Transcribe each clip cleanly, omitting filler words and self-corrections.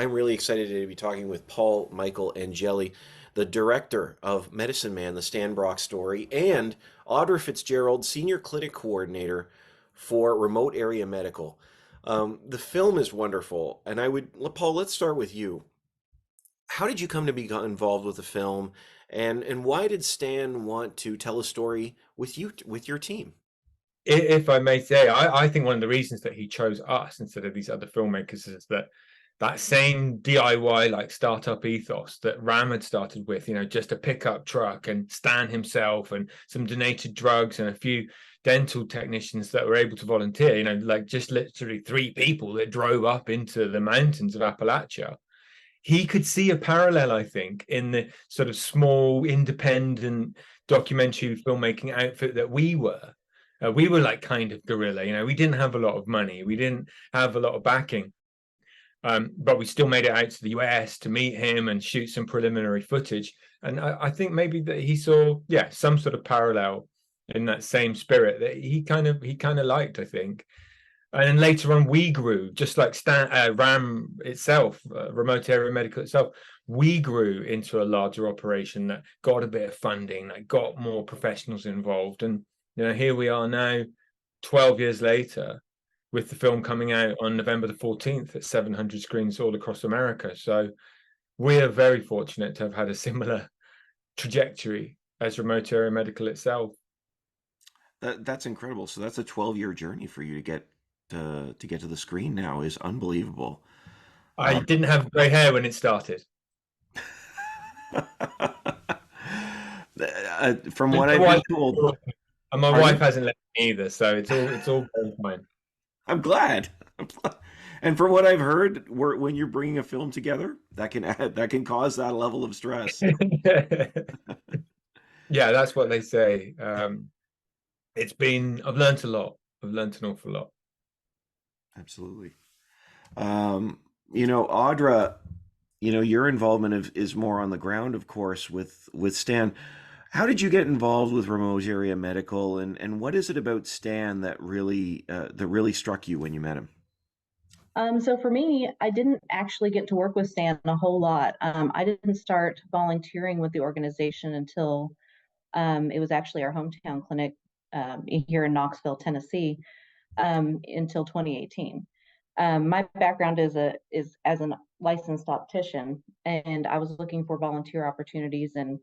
I'm really excited to be talking with Paul Michael Angeli, the director of Medicine Man, the Stan Brock story, and Audra Fitzgerald, senior clinic coordinator for Remote Area Medical. The film is wonderful, and Paul, let's start with you. How did you come to be involved with the film, and why did Stan want to tell a story with your team? If I may say, I think one of the reasons that he chose us instead of these other filmmakers is that same DIY like startup ethos that Ram had started with, just a pickup truck and Stan himself and some donated drugs and a few dental technicians that were able to volunteer, like just literally 3 people that drove up into the mountains of Appalachia. He could see a parallel, I think, in the sort of small independent documentary filmmaking outfit that we were. We were like kind of guerrilla, we didn't have a lot of money, we didn't have a lot of backing, but we still made it out to the US to meet him and shoot some preliminary footage. And I think maybe that he saw, yeah, some sort of parallel in that same spirit that he kind of liked, I think. And then later on, we grew, just like RAM itself, Remote Area Medical itself. We grew into a larger operation that got a bit of funding, that got more professionals involved. And here we are now, 12 years later, with the film coming out on November the 14th at 700 screens all across America. So we are very fortunate to have had a similar trajectory as Remote Area Medical itself. That's incredible. So that's a 12-year journey for you to get to the screen now is unbelievable. I Um, didn't have gray hair when it started. from And what my I've been wife, told, and my wife pardon? hasn't left me either, so it's all going fine. I'm glad. And from what I've heard, when you're bringing a film together, that can cause that level of stress. Yeah, that's what they say. I've learned a lot. I've learned an awful lot. Absolutely. Audra, your involvement is more on the ground, of course, with Stan. How did you get involved with Remote Area Medical, and what is it about Stan that really struck you when you met him? So for me, I didn't actually get to work with Stan a whole lot. I didn't start volunteering with the organization until it was actually our hometown clinic here in Knoxville, Tennessee, until 2018. My background is as a licensed optician, and I was looking for volunteer opportunities. And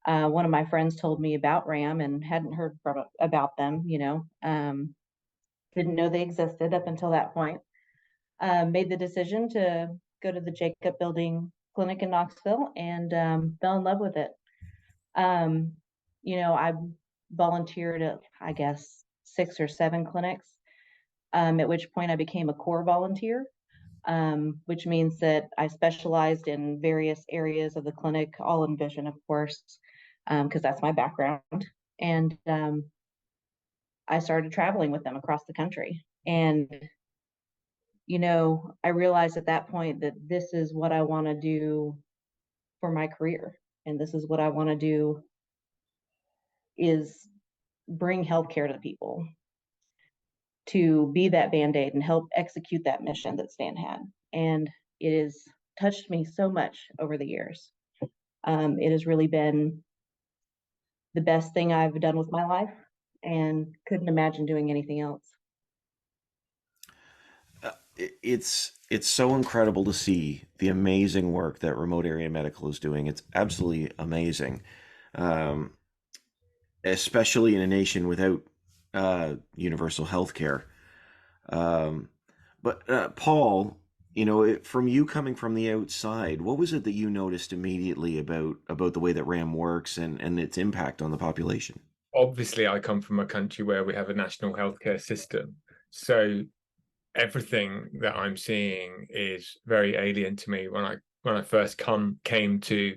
one of my friends told me about RAM and hadn't heard about them. Didn't know they existed up until that point. Made the decision to go to the Jacob Building Clinic in Knoxville and fell in love with it. Um, I volunteered at, I guess, 6 or 7 clinics, at which point I became a core volunteer, which means that I specialized in various areas of the clinic, all in vision, of course, because that's my background. And I started traveling with them across the country. And I realized at that point that this is what I want to do for my career. And this is what I want to do is bring healthcare to people, to be that band-aid and help execute that mission that Stan had. And it has touched me so much over the years. It has really been the best thing I've done with my life and couldn't imagine doing anything else. It's so incredible to see the amazing work that Remote Area Medical is doing. It's absolutely amazing, um, especially in a nation without universal health care. Um, but Paul, from you coming from the outside, what was it that you noticed immediately about the way that RAM works and its impact on the population? Obviously, I come from a country where we have a national healthcare system, so everything that I'm seeing is very alien to me. When I first came to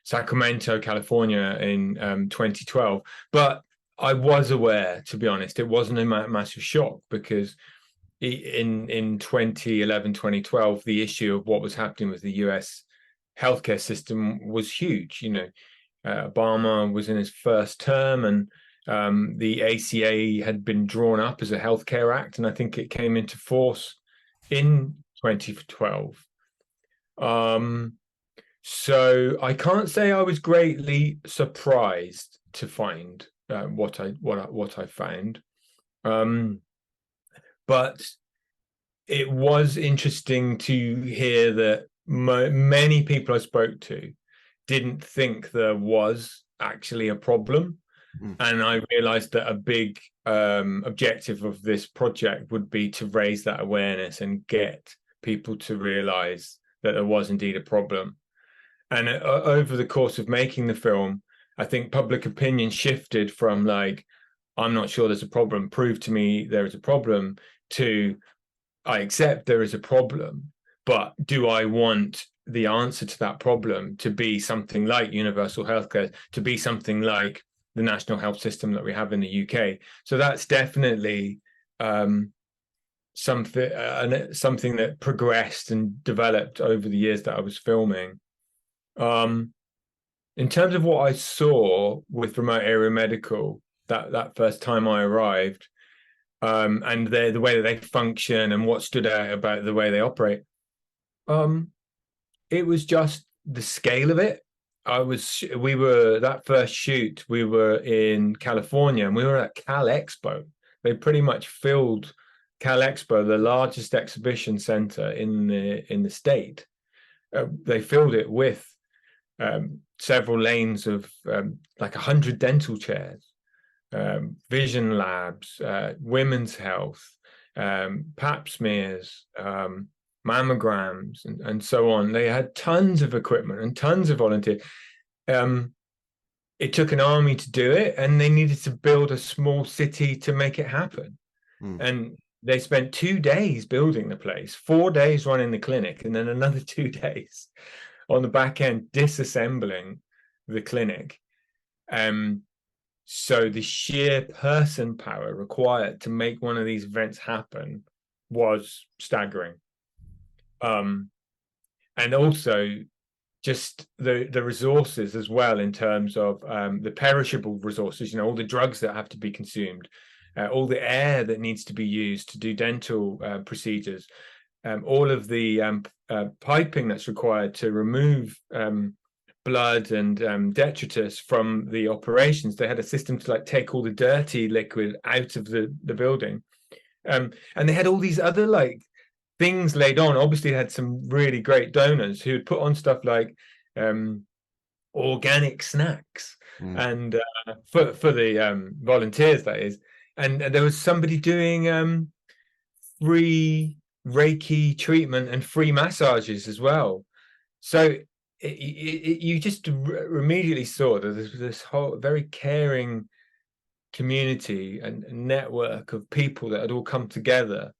Sacramento, California in 2012, but I was aware, to be honest. It wasn't a massive shock because in 2011, 2012, the issue of what was happening with the US healthcare system was huge. Obama was in his first term, and the ACA had been drawn up as a healthcare act, and I think it came into force in 2012. So I can't say I was greatly surprised to find what I found, but it was interesting to hear that many people I spoke to didn't think there was actually a problem. And I realized that a big objective of this project would be to raise that awareness and get people to realize that there was indeed a problem. And over the course of making the film, I think public opinion shifted from like, I'm not sure there's a problem, prove to me there is a problem, to I accept there is a problem, but do I want the answer to that problem to be something like universal healthcare, to be something like the national health system that we have in the UK? So that's definitely something that progressed and developed over the years that I was filming. In terms of what I saw with remote area medical that first time I arrived, and the way that they function and what stood out about the way they operate, it was just the scale of it. We were that first shoot, we were in California and we were at Cal Expo. They pretty much filled Cal Expo, the largest exhibition center in the state. They filled it with several lanes of like 100 dental chairs, vision labs, women's health, pap smears, mammograms, and so on. They had tons of equipment and tons of volunteers. It took an army to do it, and they needed to build a small city to make it happen. And they spent 2 days building the place, 4 days running the clinic, and then another 2 days on the back end disassembling the clinic. So the sheer person power required to make one of these events happen was staggering. And also just the resources as well, in terms of the perishable resources, all the drugs that have to be consumed, all the air that needs to be used to do dental procedures, all of the piping that's required to remove blood and detritus from the operations. They had a system to like take all the dirty liquid out of the building, and they had all these other like things laid on. Obviously they had some really great donors who would put on stuff like organic snacks and for the volunteers, that is. And there was somebody doing free Reiki treatment and free massages as well. So you just immediately saw that there's this whole very caring community and network of people that had all come together,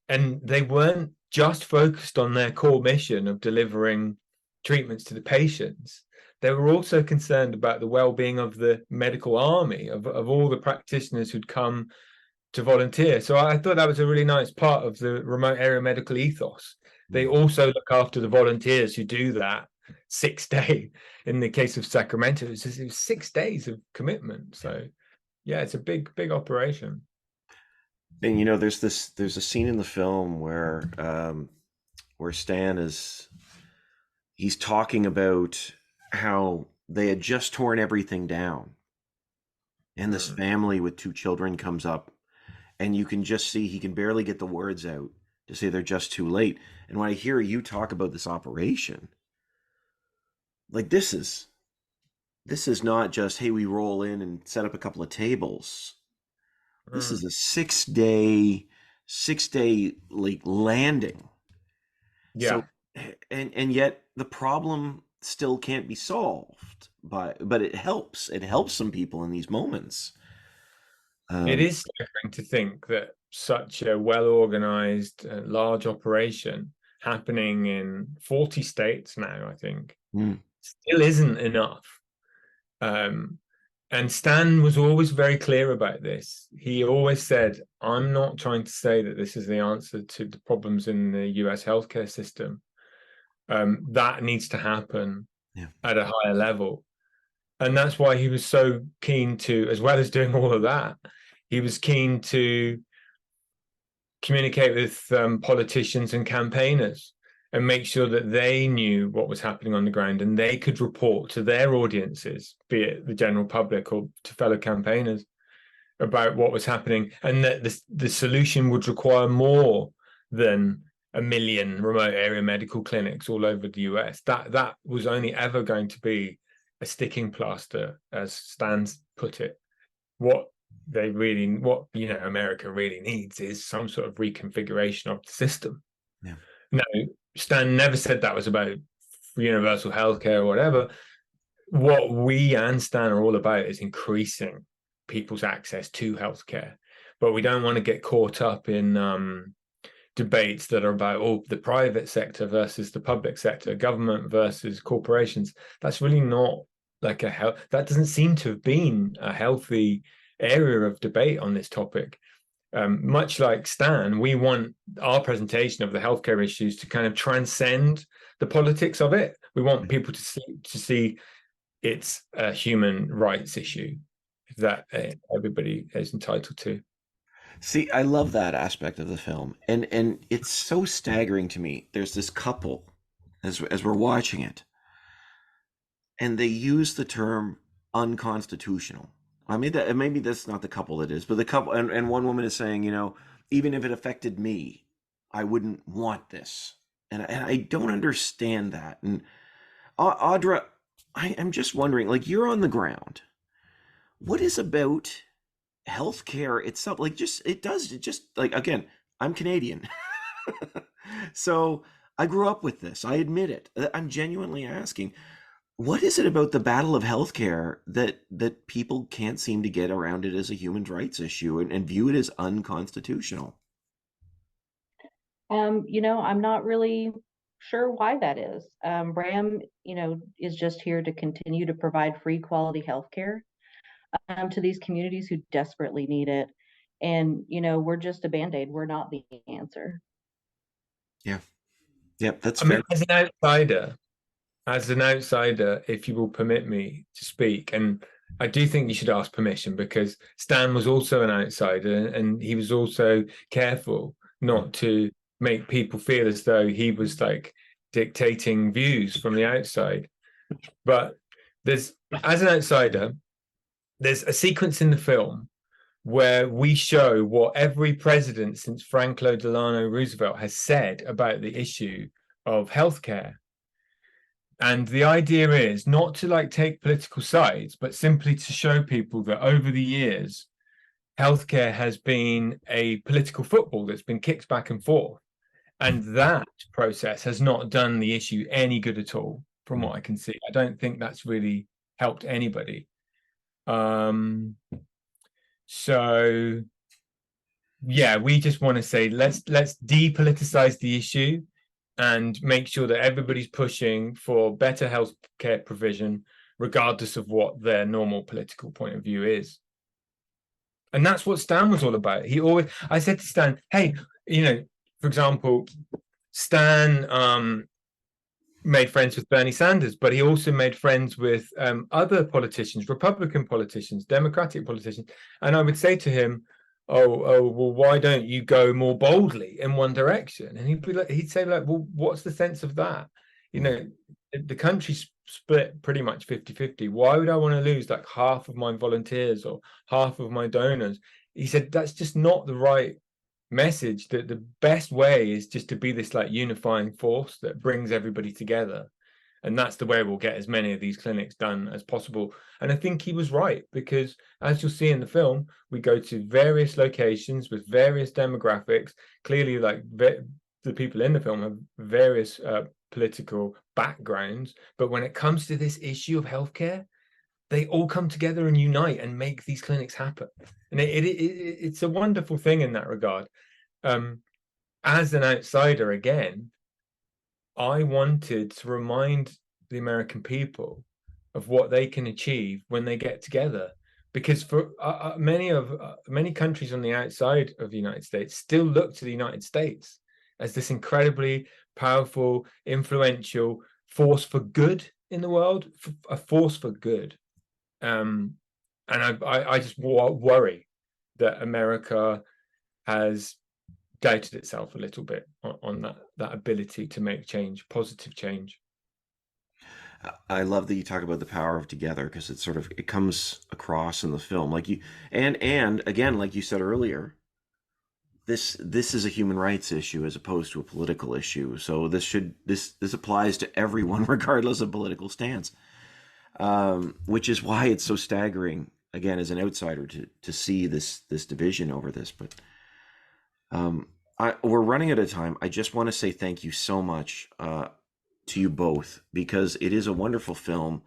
and they weren't just focused on their core mission of delivering treatments to the patients. They were also concerned about the well-being of the medical army, of all the practitioners who'd come to volunteer. So I thought that was a really nice part of the remote area medical ethos. They also look after the volunteers who do that 6 day. In the case of Sacramento, it was 6 days of commitment. So yeah, it's a big operation. And there's a scene in the film where Stan he's talking about how they had just torn everything down, and this family with 2 children comes up, and you can just see he can barely get the words out to say they're just too late. And when I hear you talk about this operation, like this is not just, hey, we roll in and set up a couple of tables. This is a 6 day like landing. Yeah. So, and yet the problem still can't be solved, but it helps some people in these moments. It is staggering to think that such a well-organized, large operation happening in 40 states now, I think, still isn't enough. And Stan was always very clear about this. He always said, I'm not trying to say that this is the answer to the problems in the US healthcare system. That needs to happen at a higher level. And that's why he was so keen to, as well as doing all of that, he was keen to communicate with politicians and campaigners and make sure that they knew what was happening on the ground and they could report to their audiences, be it the general public or to fellow campaigners, about what was happening, and that the solution would require more than 1 million remote area medical clinics all over the US. That was only ever going to be a sticking plaster, as Stan put it. What America really needs is some sort of reconfiguration of the system. Yeah. No, Stan never said that was about universal healthcare or whatever. What we and Stan are all about is increasing people's access to healthcare, but we don't want to get caught up in debates that are about the private sector versus the public sector, government versus corporations. That's really not like that doesn't seem to have been a healthy area of debate on this topic. Much like Stan, we want our presentation of the healthcare issues to kind of transcend the politics of it. We want people to see it's a human rights issue that everybody is entitled to. See, I love that aspect of the film, and it's so staggering to me. There's this couple as we're watching it, and they use the term unconstitutional. I mean, maybe that's not the couple that is, but the couple, and one woman is saying, even if it affected me, I wouldn't want this, and I don't understand that. And Audra, I am just wondering, like, you're on the ground. What is about healthcare itself? Like, again, I'm Canadian. So I grew up with this. I admit it. I'm genuinely asking, what is it about the battle of healthcare that people can't seem to get around it as a human rights issue and view it as unconstitutional? I'm not really sure why that is. RAM, is just here to continue to provide free quality healthcare to these communities who desperately need it. And, we're just a Band-Aid. We're not the answer. Yeah. Yep, that's fair. Mean, as an outsider, if you will permit me to speak, and I do think you should ask permission, because Stan was also an outsider and he was also careful not to make people feel as though he was like dictating views from the outside. But as an outsider, there's a sequence in the film where we show what every president since Franklin Delano Roosevelt has said about the issue of healthcare. And the idea is not to take political sides, but simply to show people that over the years, healthcare has been a political football that's been kicked back and forth. And that process has not done the issue any good at all, from what I can see. I don't think that's really helped anybody. So yeah, we just want to say let's depoliticize the issue and make sure that everybody's pushing for better healthcare provision, regardless of what their normal political point of view is. And that's what Stan was all about. I said to Stan, hey, for example, Stan made friends with Bernie Sanders, but he also made friends with other politicians, Republican politicians, Democratic politicians. And I would say to him, well, why don't you go more boldly in one direction? And he'd say, well, what's the sense of that? The country's split pretty much 50-50. Why would I want to lose half of my volunteers or half of my donors? He said, that's just not the right message. That the best way is just to be this unifying force that brings everybody together, and that's the way we'll get as many of these clinics done as possible. And I think he was right, because as you'll see in the film, we go to various locations with various demographics. Clearly, the people in the film have various political backgrounds, but when it comes to this issue of healthcare, they all come together and unite and make these clinics happen. And it's a wonderful thing in that regard. As an outsider, again, I wanted to remind the American people of what they can achieve when they get together. Because for many countries on the outside of the United States still look to the United States as this incredibly powerful, influential force for good in the world, a force for good. And I just worry that America has doubted itself a little bit on that ability to make change, positive change. I love that you talk about the power of together, because it sort of it comes across in the film, like you and again, like you said earlier, this is a human rights issue as opposed to a political issue. So this applies to everyone regardless of political stance, which is why it's so staggering, again, as an outsider, to see this division over this. But we're running out of time. I just want to say thank you so much to you both, because it is a wonderful film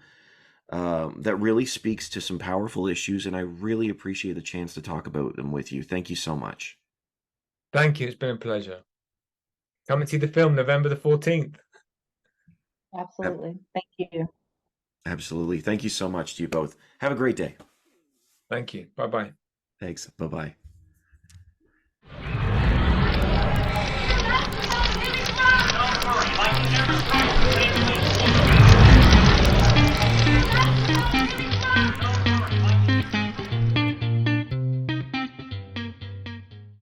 that really speaks to some powerful issues, and I really appreciate the chance to talk about them with you. Thank you so much. Thank you. It's been a pleasure. Come and see the film November the 14th. Absolutely. Thank you. Absolutely. Thank you so much to you both. Have a great day. Thank you. Bye-bye. Thanks. Bye-bye.